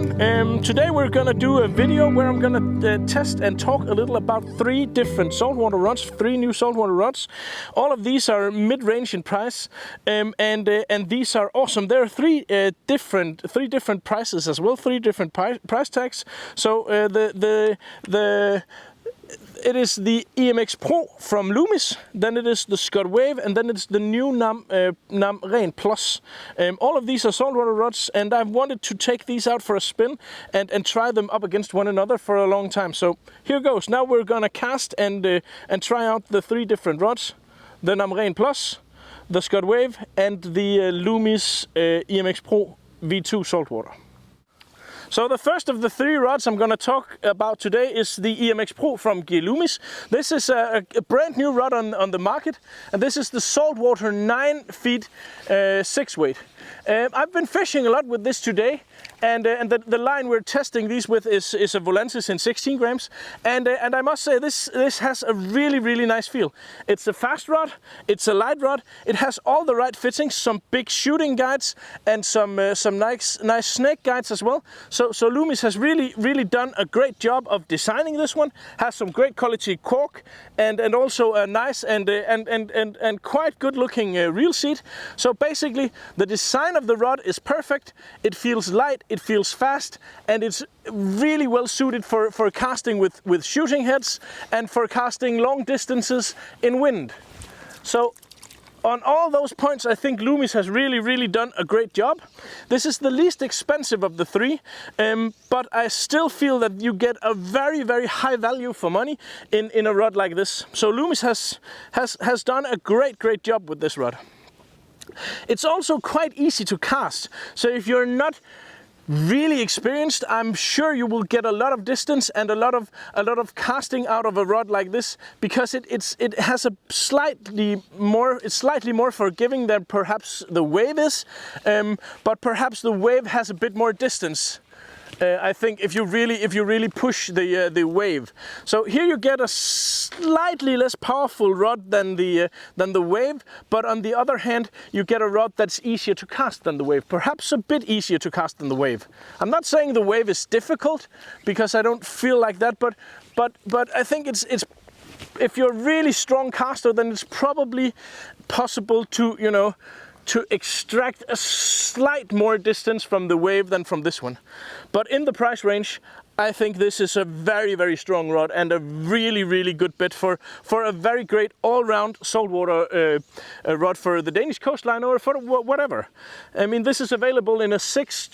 everyone. Today we're gonna do a video where I'm gonna test and talk a little about three different saltwater rods, three new saltwater rods. All of these are mid-range in price, and these are awesome. There are three different prices as well, three different price tags. So it is the EMX Pro from Loomis, then it is the Scott Wave, and then it's the new NAM Ren Plus. All of these are saltwater rods, and I've wanted to take these out for a spin and try them up against one another for a long time. So here goes. Now we're gonna cast and try out the three different rods: the NAM Ren Plus, the Scott Wave, and the Loomis IMX Pro V2 saltwater. So the first of the three rods I'm going to talk about today is the EMX Pro from Loomis. This is a brand new rod on the market, and this is the saltwater 9 feet 6 weight. I've been fishing a lot with this today, and the line we're testing these with is a Volantis in 16 grams, and I must say this has a really nice feel. It's a fast rod, it's a light rod, it has all the right fittings, some big shooting guides and some nice snake guides as well. So Loomis has really done a great job of designing this one. Has some great quality cork and also a nice and quite good looking reel seat. So basically the design of the rod is perfect. It feels light, it feels fast, and it's really well suited for casting with shooting heads and for casting long distances in wind. So on all those points, I think Loomis has really done a great job. This is the least expensive of the three, but I still feel that you get a very high value for money in a rod like this. So Loomis has done a great job with this rod. It's also quite easy to cast. So if you're not really experienced, I'm sure you will get a lot of distance and a lot of casting out of a rod like this, because it has a slightly more forgiving than perhaps the Wave is, but perhaps the Wave has a bit more distance. I think if you really push the Wave. So here you get a slightly less powerful rod than the Wave, but on the other hand, you get a rod that's easier to cast than the Wave, perhaps a bit easier to cast than the Wave. I'm not saying the Wave is difficult, because I don't feel like that, but I think it's if you're a really strong caster, then it's probably possible to to extract a slight more distance from the Wave than from this one. But in the price range, I think this is a very strong rod and a really good bet for a very great all-round saltwater rod for the Danish coastline or for whatever. I mean, this is available in a 6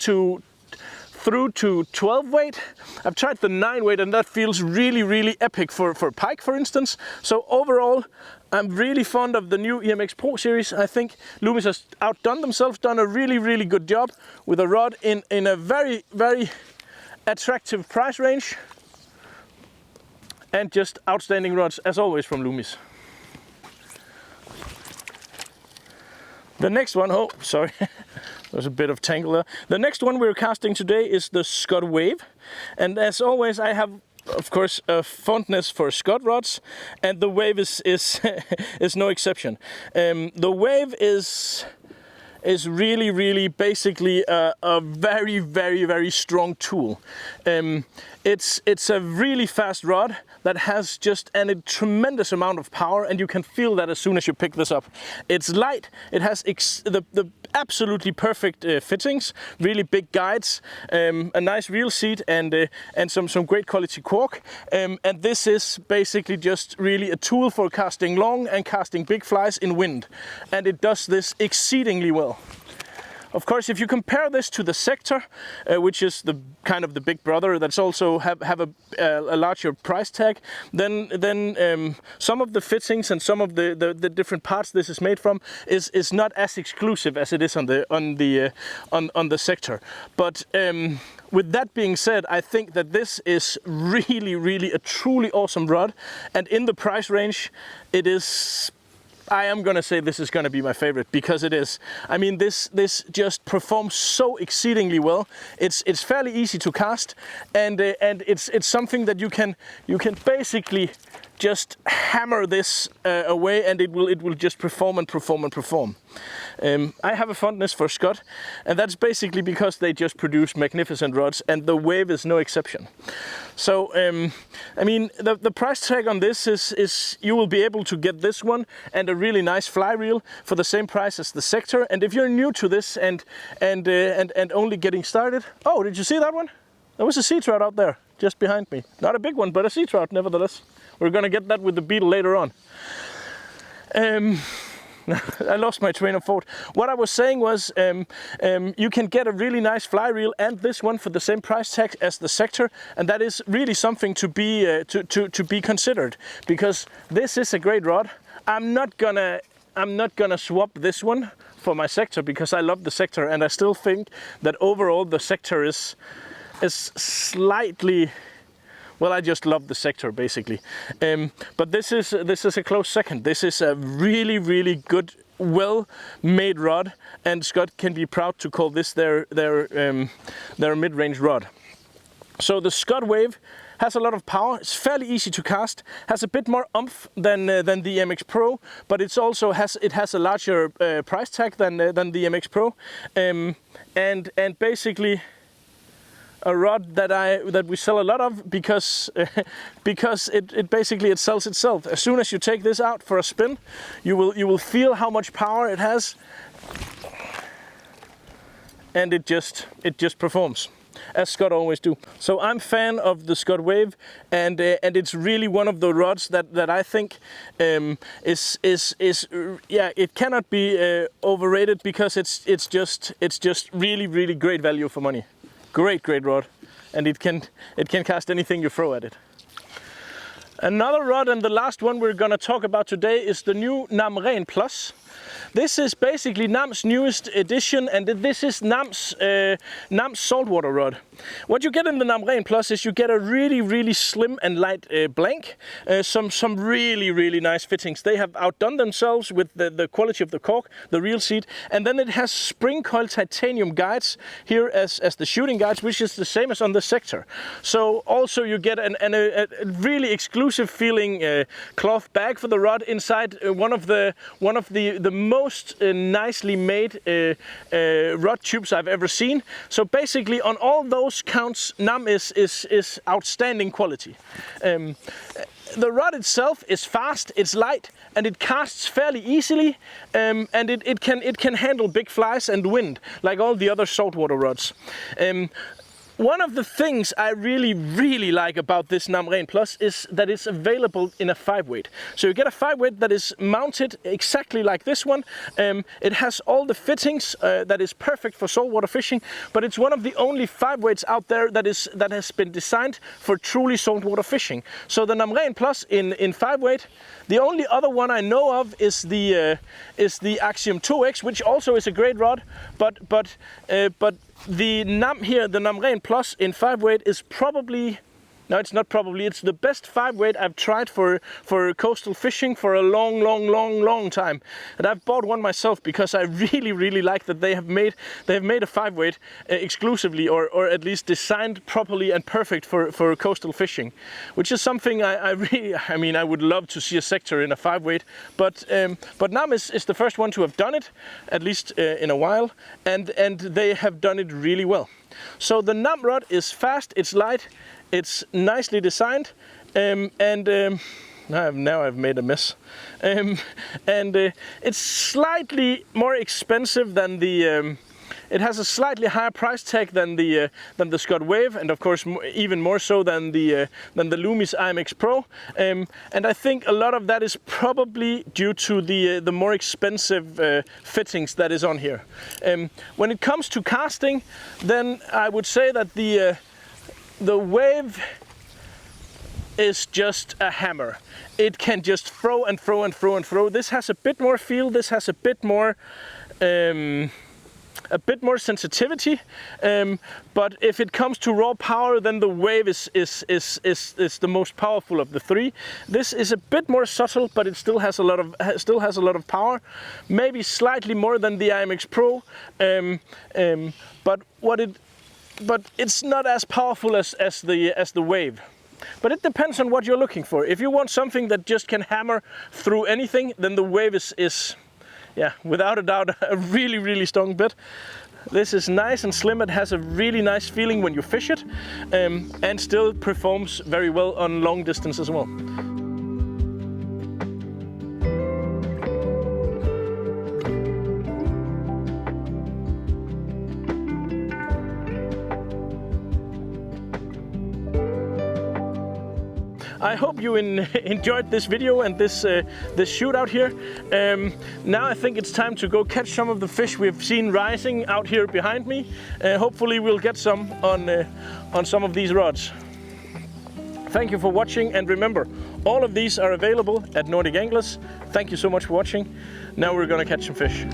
through to 12 weight. I've tried the 9 weight, and that feels really epic for pike, for instance. So overall, I'm really fond of the new EMX Pro series. I think Loomis has outdone themselves, done a really good job with a rod in a very attractive price range, and just outstanding rods as always from Loomis. The next one, oh sorry, there's a bit of tangle there. The next one we're casting today is the Scott Wave, and as always I have, of course, a fondness for Scott rods, and the Wave is no exception. The Wave is really basically a very strong tool. It's a really fast rod that has just a tremendous amount of power, and you can feel that as soon as you pick this up. It's light, it has the absolutely perfect fittings, really big guides, a nice reel seat, and some great quality cork. And this is basically just really a tool for casting long and casting big flies in wind, and it does this exceedingly well. Of course, if you compare this to the Sector, which is the kind of the big brother that's also have a larger price tag, then some of the fittings and some of the different parts this is made from is not as exclusive as it is on the Sector. But with that being said, I think that this is really a truly awesome rod, and in the price range, it is. I am gonna say this is gonna be my favorite, because it is. I mean, this just performs so exceedingly well. It's fairly easy to cast, and it's something that you can basically hammer this away, and it will just perform and perform and perform. I have a fondness for Scott, and that's basically because they just produce magnificent rods, and the Wave is no exception. So, I mean, the price tag on this is you will be able to get this one and a really nice fly reel for the same price as the Sector. And if you're new to this and only getting started, oh, did you see that one? There was a sea trout out there just behind me. Not a big one, but a sea trout nevertheless. We're gonna get that with the beetle later on. I lost my train of thought. What I was saying was you can get a really nice fly reel and this one for the same price tag as the Sector, and that is really something to be considered, because this is a great rod. I'm not gonna swap this one for my Sector because I love the Sector, and I still think that overall the Sector is slightly. Well, I just love the Sector basically, but this is a close second. This is a really good, well-made rod, and Scott can be proud to call this their mid-range rod. So the Scott Wave has a lot of power. It's fairly easy to cast. Has a bit more oomph than the MX Pro, but it has a larger price tag than the MX Pro, and basically a rod that we sell a lot of because it basically sells itself. As soon as you take this out for a spin, you will feel how much power it has, and it just performs, as Scott always do. So I'm fan of the Scott Wave, and it's really one of the rods that I think is it cannot be overrated, because it's just really great value for money. Great rod, and it can cast anything you throw at it. Another rod, and the last one we're gonna talk about today, is the new NAM Ren Plus. This is basically NAM's newest edition, and this is NAM's saltwater rod. What you get in the NAM Ren Plus is you get a really slim and light blank, some really nice fittings. They have outdone themselves with the quality of the cork, the reel seat, and then it has spring coil titanium guides here as the shooting guides, which is the same as on the Sector. So also you get a really exclusive feeling cloth bag for the rod inside, one of the most nicely made rod tubes I've ever seen. So basically on all those counts, NAM is outstanding quality. The rod itself is fast, it's light, and it casts fairly easily, and it can handle big flies and wind like all the other saltwater rods. One of the things I really like about this NAM Ren Plus is that it's available in a 5-weight. So you get a 5-weight that is mounted exactly like this one. It has all the fittings that is perfect for saltwater fishing, but it's one of the only 5-weights out there that has been designed for truly saltwater fishing. So the NAM Ren Plus in 5-weight. The only other one I know of is the Axiom 2X, which also is a great rod, but the NAM here, the NAM Ren Plus in 5-weight is probably, no, it's not probably, it's the best 5-weight I've tried for coastal fishing for a long time. And I've bought one myself because I really like that they have made a 5-weight exclusively, or at least designed properly and perfect for coastal fishing, which is something I would love to see a Sector in a 5-weight, but NAM is the first one to have done it, at least in a while, and they have done it really well. So the NAM rod is fast, it's light, it's nicely designed, now I've made a mess. It's slightly more expensive than the. It has a slightly higher price tag than the Scott Wave, and of course even more so than the Loomis IMX Pro. And I think a lot of that is probably due to the more expensive fittings that is on here. When it comes to casting, then I would say that the Wave is just a hammer. It can just throw and throw. This has a bit more feel. This has a bit more sensitivity. But if it comes to raw power, then the Wave is the most powerful of the three. This is a bit more subtle, but it still has a lot of power. Maybe slightly more than the IMX Pro. But it's not as powerful as the Wave. But it depends on what you're looking for. If you want something that just can hammer through anything, then the Wave is yeah, without a doubt, a really, really strong bit. This is nice and slim. It has a really nice feeling when you fish it, and still performs very well on long distance as well. I hope you enjoyed this video and this shootout here. Now I think it's time to go catch some of the fish we've seen rising out here behind me. Hopefully we'll get some on some of these rods. Thank you for watching, and remember, all of these are available at Nordic Anglers. Thank you so much for watching. Now we're gonna catch some fish.